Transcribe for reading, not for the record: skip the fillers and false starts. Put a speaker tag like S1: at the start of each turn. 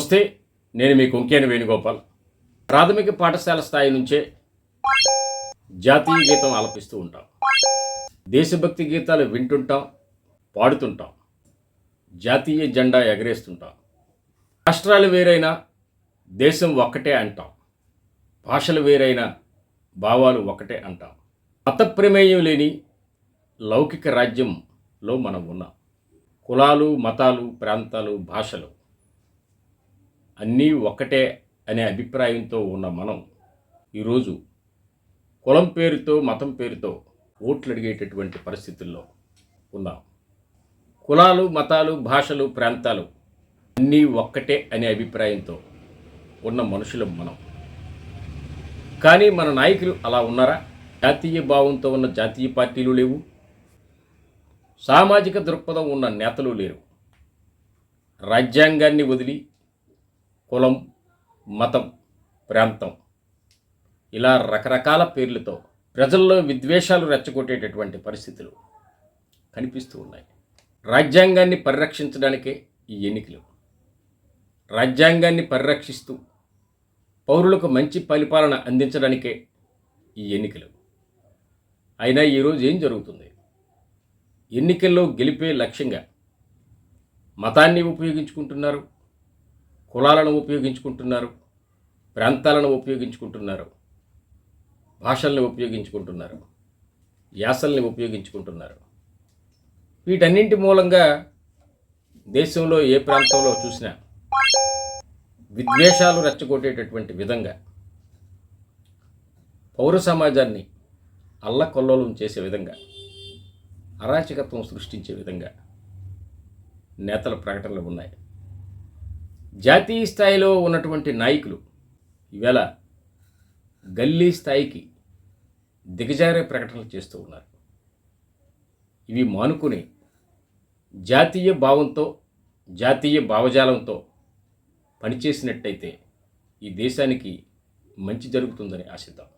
S1: నమస్తే, నేను మీ కొంకేని వేణుగోపాల్. ప్రాథమిక పాఠశాల స్థాయి నుంచే జాతీయ గీతం ఆలపిస్తూ ఉంటాం. దేశభక్తి గీతాలు వింటుంటాం, పాడుతుంటాం, జాతీయ జెండా ఎగరేస్తుంటాం. రాష్ట్రాలు వేరైనా దేశం ఒక్కటే అంటాం, భాషలు వేరైనా భావాలు ఒకటే అంటాం. మత ప్రమేయం లేని లౌకిక రాజ్యంలో మనం ఉన్నాం. కులాలు, మతాలు, ప్రాంతాలు, భాషలు అన్నీ ఒక్కటే అనే అభిప్రాయంతో ఉన్న మనం ఈరోజు కులం పేరుతో, మతం పేరుతో ఓట్లు అడిగేటటువంటి పరిస్థితుల్లో ఉన్నాం. కులాలు, మతాలు, భాషలు, ప్రాంతాలు అన్నీ ఒక్కటే అనే అభిప్రాయంతో ఉన్న మనుషులం మనం. కానీ మన నాయకులు అలా ఉన్నారా? జాతీయ భావంతో ఉన్న జాతీయ పార్టీలు లేవు, సామాజిక దృక్పథం ఉన్న నేతలు లేరు. రాజ్యాంగాన్ని వదిలి కులం, మతం, ప్రాంతం ఇలా రకరకాల పేర్లతో ప్రజల్లో విద్వేషాలు రెచ్చగొట్టేటటువంటి పరిస్థితులు కనిపిస్తూ ఉన్నాయి. రాజ్యాంగాన్ని పరిరక్షించడానికే ఈ ఎన్నికలు. రాజ్యాంగాన్ని పరిరక్షిస్తూ పౌరులకు మంచి పరిపాలన అందించడానికే ఈ ఎన్నికలు. అయినా ఈరోజు ఏం జరుగుతుంది? ఎన్నికల్లో గెలిపే లక్ష్యంగా మతాన్ని ఉపయోగించుకుంటున్నారు, కులాలను ఉపయోగించుకుంటున్నారు, ప్రాంతాలను ఉపయోగించుకుంటున్నారు, భాషల్ని ఉపయోగించుకుంటున్నారు, యాసల్ని ఉపయోగించుకుంటున్నారు. వీటన్నింటి మూలంగా దేశంలో ఏ ప్రాంతంలో చూసినా విద్వేషాలు రెచ్చగొట్టేటటువంటి విధంగా పౌర సమాజాన్ని అల్లకొల్లోలం చేసే విధంగా, అరాచకత్వం సృష్టించే విధంగా నేతల ప్రకటనలు ఉన్నాయి. జాతీయ స్థాయిలో ఉన్నటువంటి నాయకులు ఈవేళ గల్లీ స్థాయికి దిగజారే ప్రకటనలు చేస్తూ ఉన్నారు. ఇవి మానుకుని జాతీయ భావంతో, జాతీయ భావజాలంతో పనిచేసినట్టయితే ఈ దేశానికి మంచి జరుగుతుందని ఆశిద్దాం.